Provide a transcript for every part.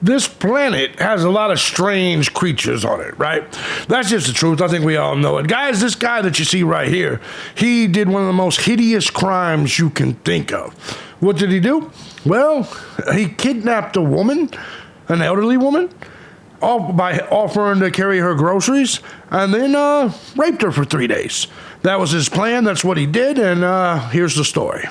this planet has a lot of strange creatures on it, right? That's just the truth. I think we all know it. Guys, this guy that you see right here, he did one of the most hideous crimes you can think of. What did he do? Well, he kidnapped a woman, an elderly woman, by offering to carry her groceries, and then raped her for 3 days. That was his plan. That's what he did, and here's the story.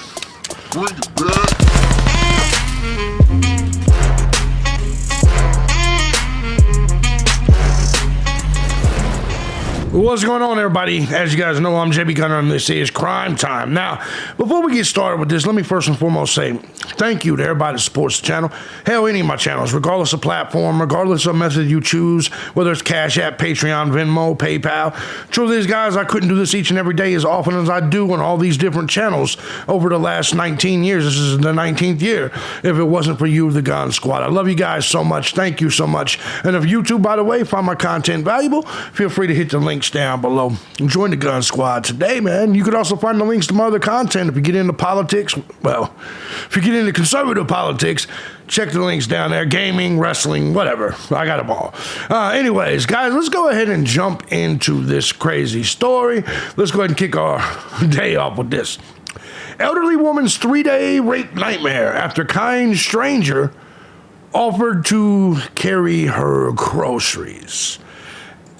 What's going on, everybody? As you guys know, I'm JB Gunner, and this is Crime Time. Now, before we get started with this, let me first and foremost say thank you to everybody that supports the channel. Hell, any of my channels, regardless of platform, regardless of method you choose, whether it's Cash App, Patreon, Venmo, PayPal. Truth is, guys, I couldn't do this each and every day as often as I do on all these different channels over the last 19 years. This is the 19th year if it wasn't for you, the Gun Squad. I love you guys so much. Thank you so much. And if you too, by the way, find my content valuable, feel free to hit the links down below. Join the Gun Squad today, man. You could also find the links to my other content if you get into politics. Well, if you get into conservative politics, check the links down there. Gaming, wrestling, whatever. I got them all. Anyways, guys, let's go ahead and jump into this crazy story. Let's go ahead and kick our day off with this. Elderly woman's 3-day rape nightmare after kind stranger offered to carry her groceries.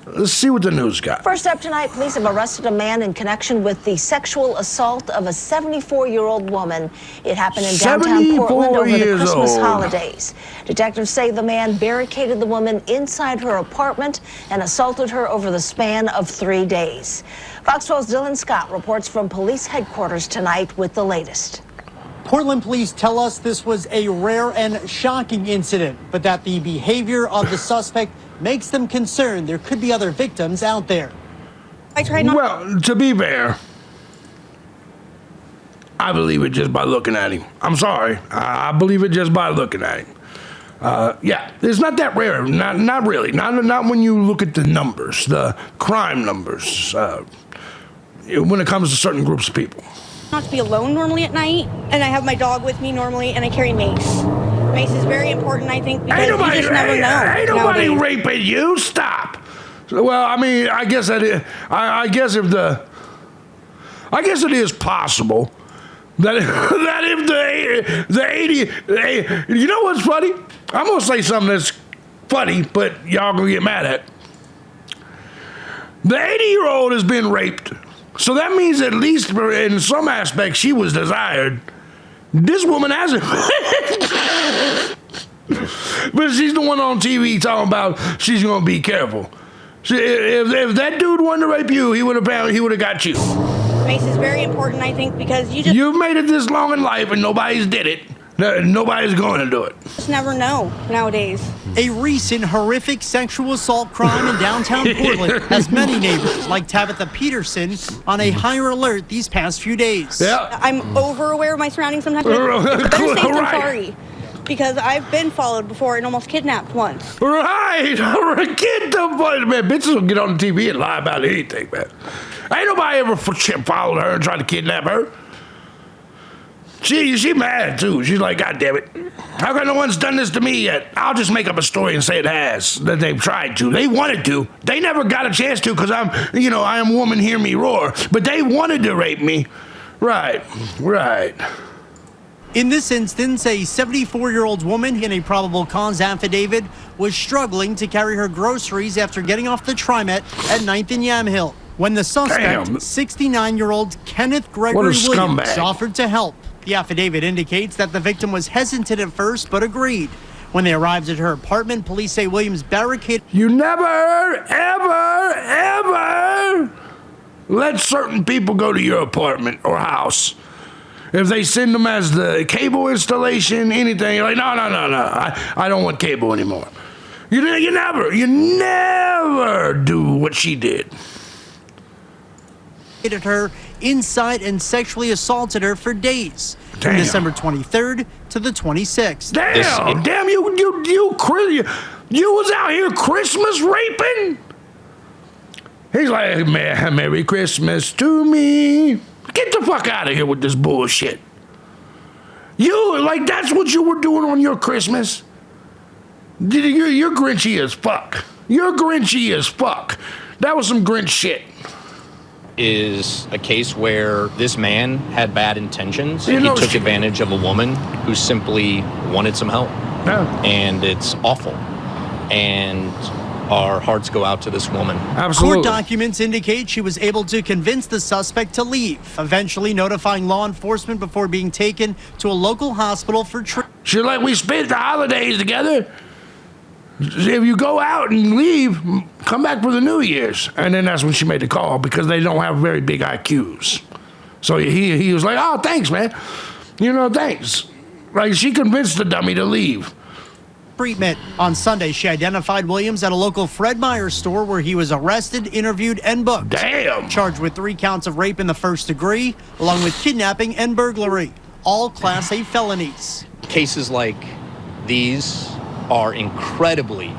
Let's see what the news got. First up tonight, police have arrested a man in connection with the sexual assault of a 74-year-old woman. It happened in downtown Portland over the Christmas holidays. Detectives say the man barricaded the woman inside her apartment and assaulted her over the span of 3 days. Fox 12's Dylan Scott reports from police headquarters tonight with the latest. Portland police tell us this was a rare and shocking incident, but that the behavior of the suspect makes them concerned there could be other victims out there. Well, to be fair, I believe it just by looking at him. I'm sorry. I believe it just by looking at him. Yeah, it's not that rare. Not really. Not when you look at the numbers, the crime numbers, when it comes to certain groups of people. Not to be alone normally at night, and I have my dog with me normally, and I carry mace. Mace is very important, I think, because you just never know. Ain't nobody raping you. Stop. Well, I mean, I guess that is, I guess it is possible that if the 80, you know what's funny? I'm gonna say something that's funny, but y'all gonna get mad at. The 80-year-old has been raped. So that means at least in some aspects she was desired. This woman hasn't. But she's the one on TV talking about she's going to be careful. If that dude wanted to rape you, he would have got you. Mace is very important, I think, because you've made it this long in life and nobody's did it. Nobody's going to do it. Just never know nowadays. A recent horrific sexual assault crime in downtown Portland has many neighbors like Tabitha Peterson on a higher alert these past few days. Yeah. I'm over aware of my surroundings sometimes. Better safe than sorry. Because I've been followed before and almost kidnapped once. Right. Get the fuck, man. Bitches will get on the TV and lie about anything, man. Ain't nobody ever followed her and tried to kidnap her. She mad too. She's like, God damn it. How come no one's done this to me yet? I'll just make up a story and say it has, that they've tried to. They wanted to. They never got a chance to because I am woman, hear me roar. But they wanted to rape me. Right. In this instance, a 74-year-old woman in a probable cause affidavit was struggling to carry her groceries after getting off the TriMet at 9th and Yamhill when the suspect, 69-year-old Kenneth Gregory Williams, offered to help. The affidavit indicates that the victim was hesitant at first, but agreed. When they arrived at her apartment, police say Williams barricaded. You never, ever let certain people go to your apartment or house. If they send them as the cable installation, anything, you're like, no, I don't want cable anymore. You never do what she did. Her inside and sexually assaulted her for days, from December 23rd to the 26th. Damn, you was out here Christmas raping? He's like, man, Merry Christmas to me. Get the fuck out of here with this bullshit. That's what you were doing on your Christmas? You're Grinchy as fuck. You're Grinchy as fuck. That was some Grinch shit. Is a case where this man had bad intentions. You He know, took advantage of a woman who simply wanted some help. Yeah. And it's awful. And our hearts go out to this woman. Absolutely. Court documents indicate she was able to convince the suspect to leave, eventually notifying law enforcement before being taken to a local hospital for treatment. She's like, we spent the holidays together. If you go out and leave, come back for the New Year's. And then that's when she made the call, because they don't have very big IQs. So he was like, oh, thanks, man. Thanks. Like, she convinced the dummy to leave. Treatment. On Sunday, she identified Williams at a local Fred Meyer store where he was arrested, interviewed, and booked. Damn. Charged with 3 counts of rape in the first degree, along with kidnapping and burglary, all Class A felonies. Cases like these are incredibly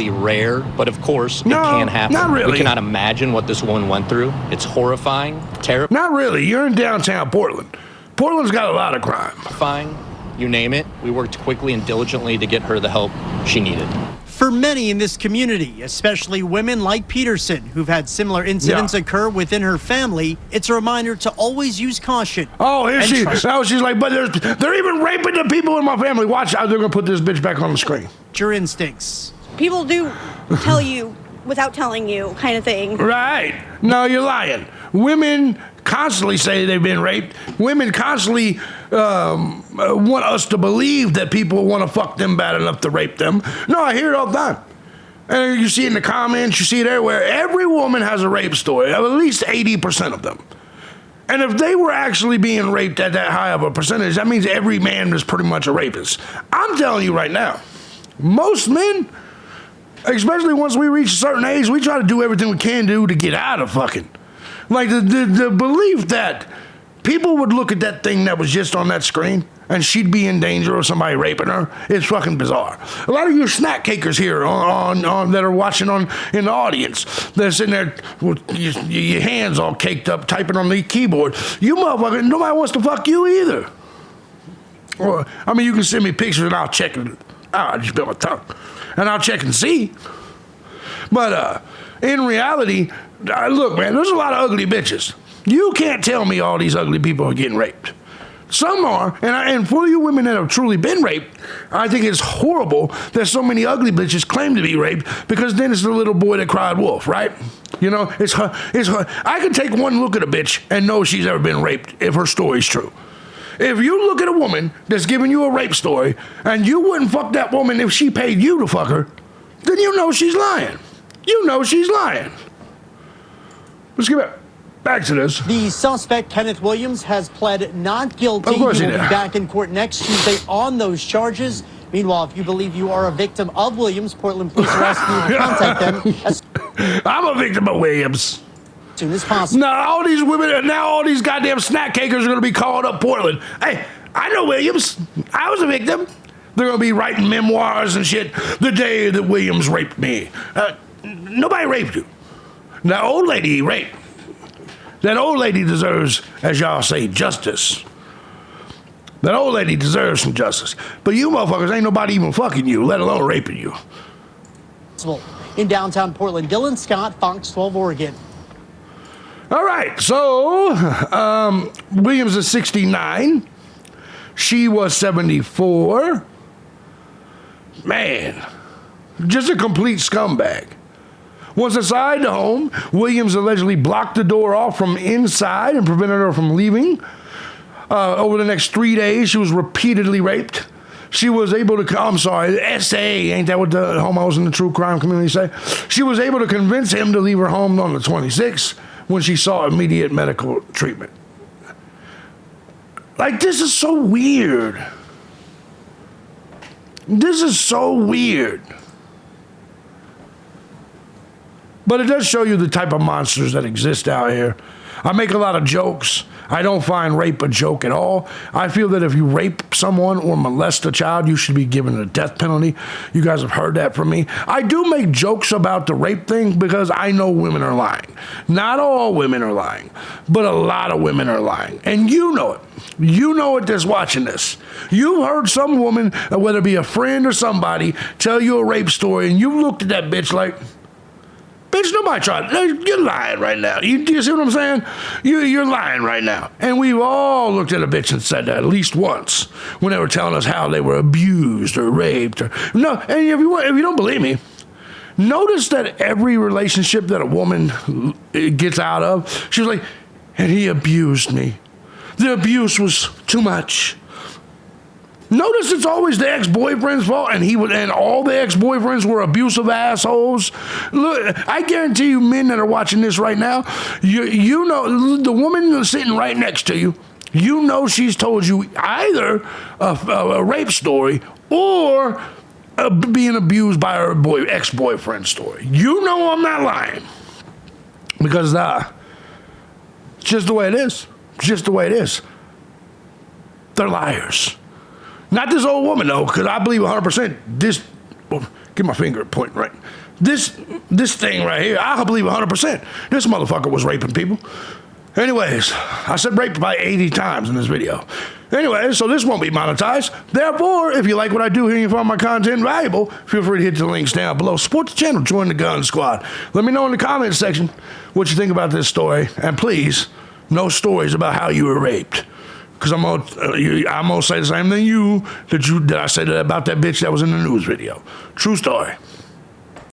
rare, but of course, it can happen. Not really. We cannot imagine what this woman went through. It's horrifying, terrifying. Not really. You're in downtown Portland. Portland's got a lot of crime. You name it. We worked quickly and diligently to get her the help she needed. For many in this community, especially women like Peterson, who've had similar incidents occur within her family, it's a reminder to always use caution. Oh, here she is. Now she's like, but they're even raping the people in my family. Watch out, they're going to put this bitch back on the screen. Your instincts. People do tell you without telling you, kind of thing. Right. No, you're lying. Women constantly say they've been raped. Women constantly want us to believe that people want to fuck them bad enough to rape them. No, I hear it all the time. And you see it in the comments, you see it everywhere. Every woman has a rape story, at least 80% of them. And if they were actually being raped at that high of a percentage, that means every man is pretty much a rapist. I'm telling you right now, most men, especially once we reach a certain age, we try to do everything we can do to get out of fucking. Like the belief that people would look at that thing that was just on that screen and she'd be in danger of somebody raping her is fucking bizarre. A lot of you snack cakers here on that are watching in the audience, they're sitting there with your hands all caked up typing on the keyboard. You motherfucker, nobody wants to fuck you either. Or, I mean, you can send me pictures and I'll check it. I just bit my tongue. And I'll check and see. But in reality, look, man, there's a lot of ugly bitches. You can't tell me all these ugly people are getting raped. Some are, and for you women that have truly been raped, I think it's horrible that so many ugly bitches claim to be raped, because then it's the little boy that cried wolf, right? It's her. I can take one look at a bitch and know she's ever been raped if her story's true. If you look at a woman that's giving you a rape story and you wouldn't fuck that woman if she paid you to fuck her, then you know she's lying. You know she's lying. Let's get back to this. The suspect, Kenneth Williams, has pled not guilty. Of course he he will did. be back in court next Tuesday on those charges. Meanwhile, if you believe you are a victim of Williams, Portland police are asking you to contact them as I'm a victim of Williams. soon as possible. Now all these women, now all these goddamn snack cakers are going to be calling up Portland. Hey, I know Williams. I was a victim. They're going to be writing memoirs and shit. The day that Williams raped me. Nobody raped you. That old lady he raped. That old lady deserves, as y'all say, justice. That old lady deserves some justice. But you motherfuckers, ain't nobody even fucking you, let alone raping you. In downtown Portland, Dylan Scott, Fox 12, Oregon. All right, so Williams is 69. She was 74. Man, just a complete scumbag. Once inside the home, Williams allegedly blocked the door off from inside and prevented her from leaving. Over the next 3 days, she was repeatedly raped. She was able to, I'm sorry, SA, ain't that what the homos in the true crime community say? She was able to convince him to leave her home on the 26th when she saw immediate medical treatment. Like, this is so weird. This is so weird. But it does show you the type of monsters that exist out here. I make a lot of jokes. I don't find rape a joke at all. I feel that if you rape someone or molest a child, you should be given a death penalty. You guys have heard that from me. I do make jokes about the rape thing because I know women are lying. Not all women are lying, but a lot of women are lying. And you know it. You know it that's watching this. You've heard some woman, whether it be a friend or somebody, tell you a rape story, and you looked at that bitch like, bitch, nobody tried. You're lying right now. You see what I'm saying? You're lying right now. And we've all looked at a bitch and said that at least once when they were telling us how they were abused or raped. No, and if you don't believe me, notice that every relationship that a woman gets out of, she's like, and he abused me. The abuse was too much. Notice it's always the ex-boyfriend's fault, and all the ex-boyfriends were abusive assholes. Look, I guarantee you, men that are watching this right now, you know the woman sitting right next to you. You know she's told you either a rape story or being abused by her ex-boyfriend story. You know I'm not lying because it's just the way it is. It's just the way it is. They're liars. Not this old woman, though, because I believe 100% this, get my finger pointing right. This thing right here, I believe 100% this motherfucker was raping people. Anyways, I said rape about 80 times in this video. Anyways, so this won't be monetized. Therefore, if you like what I do here and you find my content valuable, feel free to hit the links down below. Support the channel, join the gun squad. Let me know in the comments section what you think about this story. And please, no stories about how you were raped. Because I'm gonna say the same thing that I said about that bitch that was in the news video. True story.